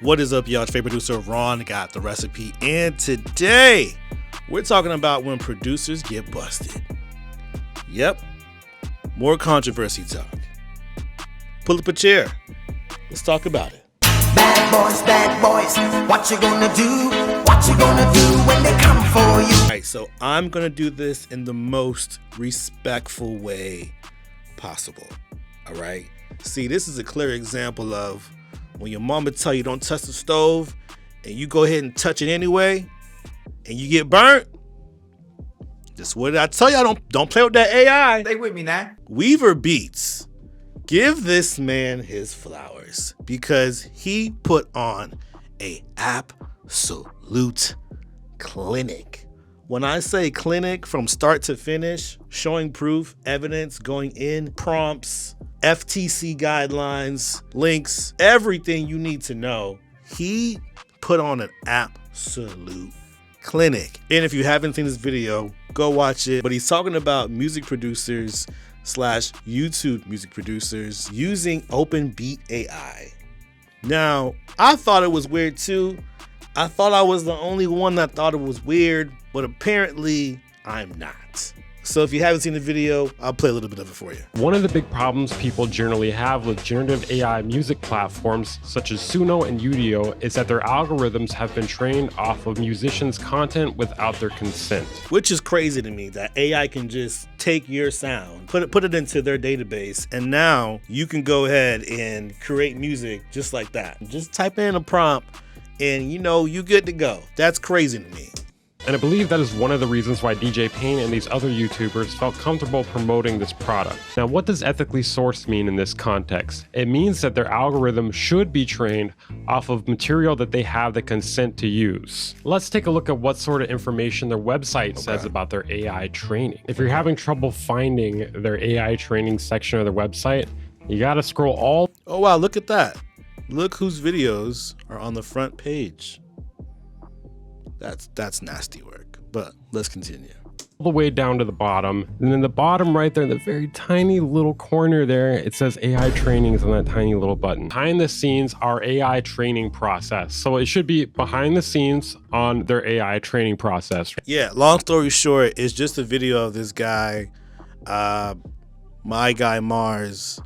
What is up, y'all? It's favorite producer Ron got the recipe, and today we're talking about when producers get busted. Yep, more controversy talk. Pull up a chair. Let's talk about it. Bad boys, what you gonna do? What you gonna do when they come for you? All right, so I'm gonna do this in the most respectful way possible. All right. See, this is a clear example of when your mama tell you don't touch the stove and you go ahead and touch it anyway and you get burnt. Just what did I tell y'all? Don't play with that AI. Stay with me now. Weaver Beats, give this man his flowers because he put on a absolute clinic. When I say clinic, from start to finish, showing proof, evidence, going in, prompts, FTC guidelines, links, everything you need to know. He put on an absolute clinic. And if you haven't seen this video, go watch it. But he's talking about music producers / YouTube music producers using OpenBeat AI. Now, I thought it was weird too. I thought I was the only one that thought it was weird, but apparently I'm not. So if you haven't seen the video, I'll play a little bit of it for you. One of the big problems people generally have with generative AI music platforms such as Suno and Udio is that their algorithms have been trained off of musicians' content without their consent. Which is crazy to me that AI can just take your sound, put it into their database, and now you can go ahead and create music just like that. Just type in a prompt and you good to go. That's crazy to me. And I believe that is one of the reasons why DJ Payne and these other YouTubers felt comfortable promoting this product. Now, what does ethically sourced mean in this context? It means that their algorithm should be trained off of material that they have the consent to use. Let's take a look at what sort of information their website says about their AI training. If you're having trouble finding their AI training section of their website, you gotta scroll all. Oh wow, look at that. Look whose videos are on the front page. That's nasty work, but let's continue. All the way down to the bottom, and then the bottom right there in the very tiny little corner there, it says AI trainings on that tiny little button. Behind the scenes, our AI training process. So it should be behind the scenes on their AI training process. Yeah, long story short, it's just a video of this guy, my guy Mars,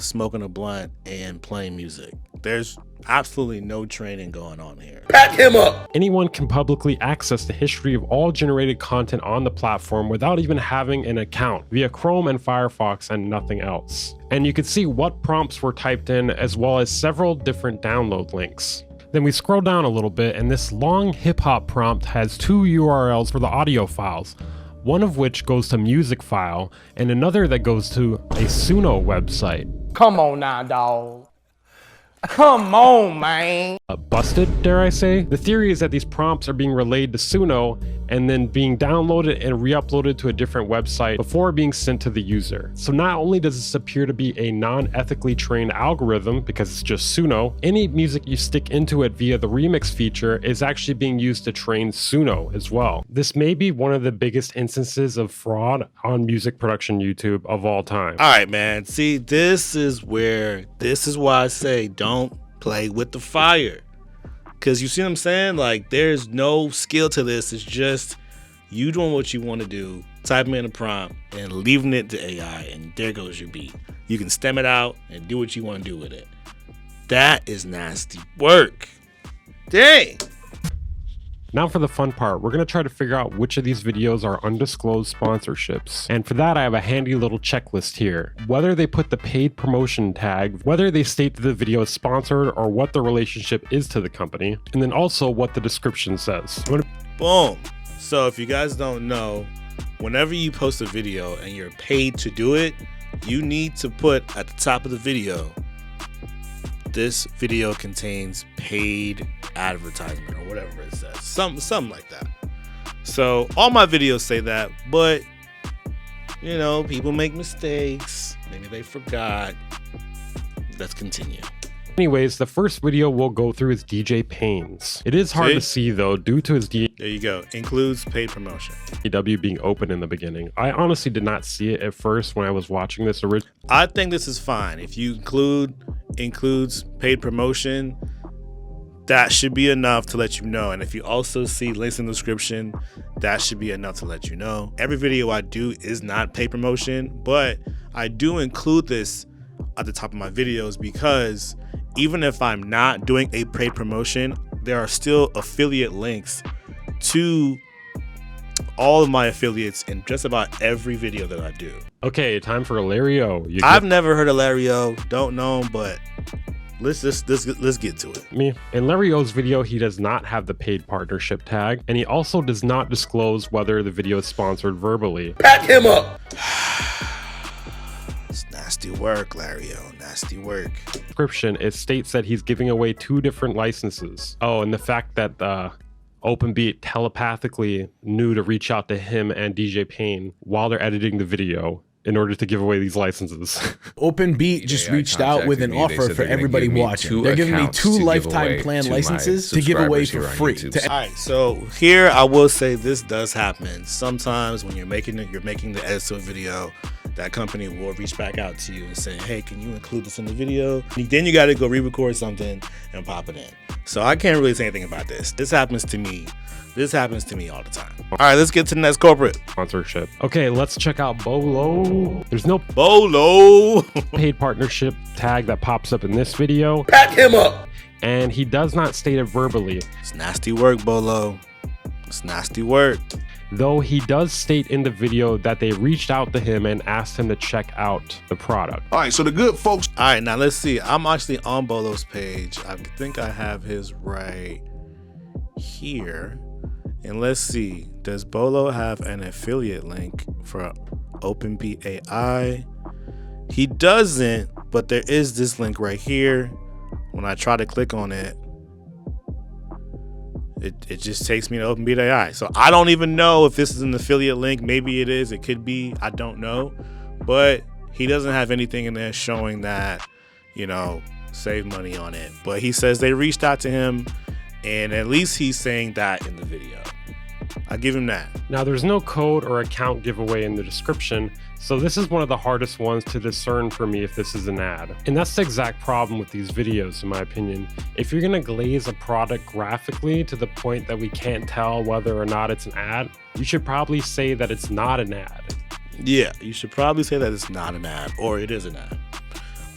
smoking a blunt and playing music. There's absolutely no training going on here. Back him up. Anyone can publicly access the history of all generated content on the platform without even having an account via Chrome and Firefox and nothing else. And you can see what prompts were typed in as well as several different download links. Then we scroll down a little bit and this long hip hop prompt has two URLs for the audio files. One of which goes to music file and another that goes to a Suno website. Come on now, dawg. Come on, man. Busted, dare I say? The theory is that these prompts are being relayed to Suno and then being downloaded and re-uploaded to a different website before being sent to the user. So not only does this appear to be a non-ethically trained algorithm because it's just Suno, any music you stick into it via the remix feature is actually being used to train Suno as well. This may be one of the biggest instances of fraud on music production YouTube of all time. All right, man. See, this is why I say don't play with the fire. Because you see what I'm saying? Like, there's no skill to this. It's just you doing what you want to do, typing in a prompt and leaving it to AI, and there goes your beat. You can stem it out and do what you want to do with it. That is nasty work. Dang. Now for the fun part, we're going to try to figure out which of these videos are undisclosed sponsorships. And for that, I have a handy little checklist here. Whether they put the paid promotion tag, whether they state that the video is sponsored, or what the relationship is to the company, and then also what the description says. Boom. So if you guys don't know, whenever you post a video and you're paid to do it, you need to put at the top of the video, this video contains paid advertisement or whatever it says, something like that. So all my videos say that, but people make mistakes. Maybe they forgot. Let's continue. Anyways, the first video we'll go through is DJ Payne's. It is hard to see though, due to his There you go. Includes paid promotion. DAW being open in the beginning. I honestly did not see it at first when I was watching this originally. I think this is fine. If you includes paid promotion, that should be enough to let you know. And if you also see links in the description, that should be enough to let you know. Every video I do is not paid promotion, but I do include this at the top of my videos because even if I'm not doing a paid promotion, there are still affiliate links to all of my affiliates in just about every video that I do. Okay, time for Larry O. I've never heard of Larry O, don't know him, but let's get to it. Me. In Larry O's video, he does not have the paid partnership tag, and he also does not disclose whether the video is sponsored verbally. Pack him up. It's nasty work, Larry O, nasty work. Description, it states that he's giving away 2 different licenses. Oh, and the fact that OpenBeat telepathically knew to reach out to him and DJ Payne while they're editing the video in order to give away these licenses. OpenBeat just reached out with an offer for everybody watching. They're giving me 2 lifetime plan licenses to give away for free. All right, so here I will say this does happen. Sometimes when you're making the edits to a video, that company will reach back out to you and say, hey, can you include this in the video? Then you got to go re-record something and pop it in. So I can't really say anything about this. This happens to me. This happens to me all the time. All right, let's get to the next corporate. Sponsorship. Okay, let's check out Bolo. There's no Bolo paid partnership tag that pops up in this video. Pack him up. And he does not state it verbally. It's nasty work, Bolo. It's nasty work. Though he does state in the video that they reached out to him and asked him to check out the product. All right, so the good folks. All right, now let's see. I'm actually on Bolo's page. I think I have his right here. And let's see, does Bolo have an affiliate link for OpenBeat AI? He doesn't, but there is this link right here. When I try to click on it, it just takes me to OpenBeat AI. So I don't even know if this is an affiliate link. Maybe it is, it could be, I don't know. But he doesn't have anything in there showing that, you know, save money on it. But he says they reached out to him, and at least he's saying that in the video. I give him that. Now there's no code or account giveaway in the description, so this is one of the hardest ones to discern for me if this is an ad. And that's the exact problem with these videos, in my opinion. If you're gonna glaze a product graphically to the point that we can't tell whether or not it's an ad, you should probably say that it's not an ad. Yeah, you should probably say that it's not an ad, or it is an ad.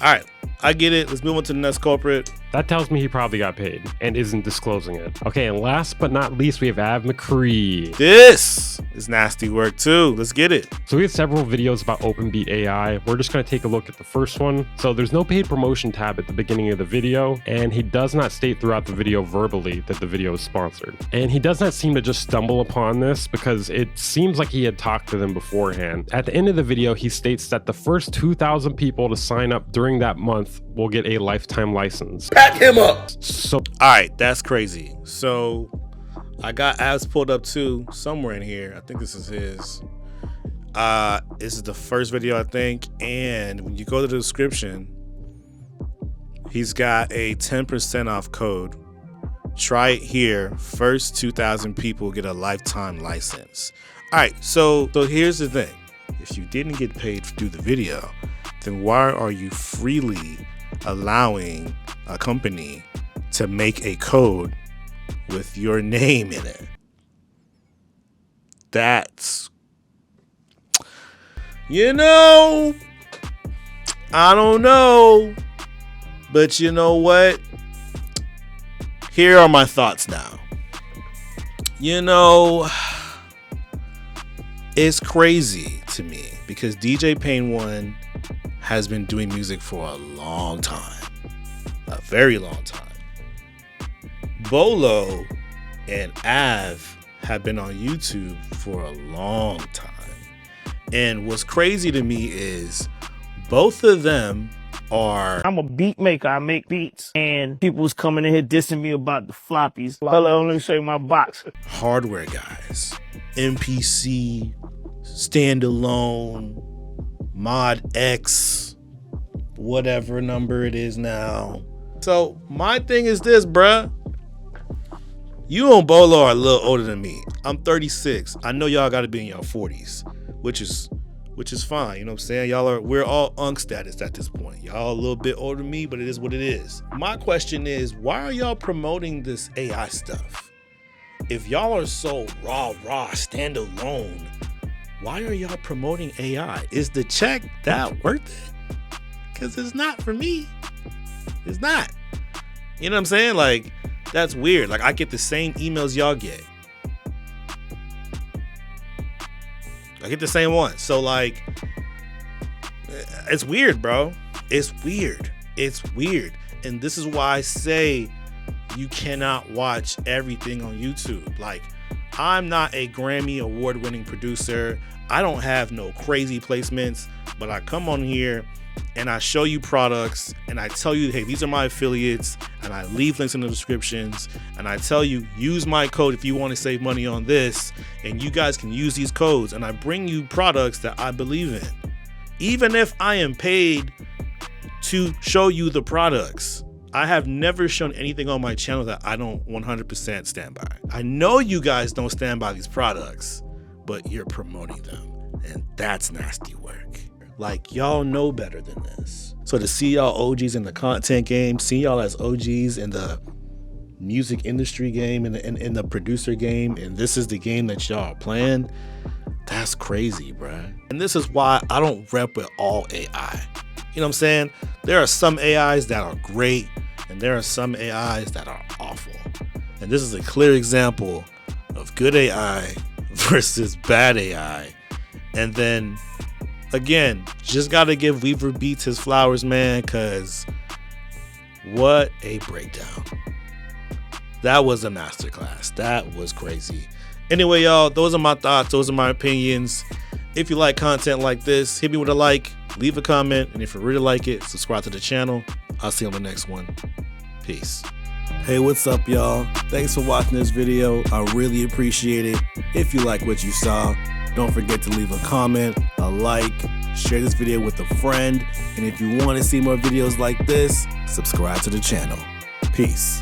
All right, I get it. Let's move on to the next corporate. That tells me he probably got paid and isn't disclosing it. Okay, and last but not least, we have Av McCree. This is nasty work too. Let's get it. So we have several videos about OpenBeat AI. We're just gonna take a look at the first one. So there's no paid promotion tab at the beginning of the video, and he does not state throughout the video verbally that the video is sponsored. And he does not seem to just stumble upon this because it seems like he had talked to them beforehand. At the end of the video, he states that the first 2,000 people to sign up during that month will get a lifetime license. Pack him up. So, all right, that's crazy. So I got Avs pulled up too somewhere in here. I think this is his. This is the first video, I think. And when you go to the description, he's got a 10% off code. Try it here. First 2,000 people get a lifetime license. All right, so here's the thing. If you didn't get paid to do the video, then why are you freely allowing a company to make a code with your name in it? That's, you know, I don't know, but you know what? Here are my thoughts now. You know, it's crazy to me because DJ Payne 1 has been doing music for a long time, a very long time. Bolo and Av have been on YouTube for a long time. And what's crazy to me is both of them are... I'm a beat maker. I make beats. And people was coming in here dissing me about the floppies. Hello, let me show you my box. hardware guys. MPC, standalone, Mod X, whatever number it is now. So my thing is this, bruh. You and Bolo are a little older than me. I'm 36. I know y'all gotta be in your 40s, which is which is fine. You know what I'm saying? We're all unk status at this point. Y'all a little bit older than me, but it is what it is. My question is, why are y'all promoting this AI stuff? If y'all are so raw, standalone, why are y'all promoting AI? Is the check that worth it? Because it's not for me. It's not. You know what I'm saying? Like, that's weird. Like, I get the same emails y'all get. I get the same one. So, like, it's weird, bro. It's weird. It's weird. And this is why I say you cannot watch everything on YouTube. Like, I'm not a Grammy award-winning producer. I don't have no crazy placements, but I come on here and I show you products and I tell you, hey, these are my affiliates, and I leave links in the descriptions, and I tell you, use my code if you want to save money on this, and you guys can use these codes, and I bring you products that I believe in. Even if I am paid to show you the products, I have never shown anything on my channel that I don't 100% stand by. I know you guys don't stand by these products, but you're promoting them, and that's nasty work. Like, y'all know better than this. So to see y'all OGs in the content game, see y'all as OGs in the music industry game and in the producer game, and this is the game that y'all are playing, that's crazy, bruh. And this is why I don't rep with all AI. You know what I'm saying? There are some AIs that are great, and there are some AIs that are awful. And this is a clear example of good AI versus bad AI. And then, again, just gotta give Weaver Beats his flowers, man, because what a breakdown. That was a masterclass. That was crazy. Anyway, y'all, those are my thoughts. Those are my opinions. If you like content like this, hit me with a like, leave a comment, and if you really like it, subscribe to the channel. I'll see you on the next one. Peace. Hey, what's up, y'all? Thanks for watching this video. I really appreciate it. If you like what you saw, don't forget to leave a comment, a like, share this video with a friend, and if you want to see more videos like this, subscribe to the channel. Peace.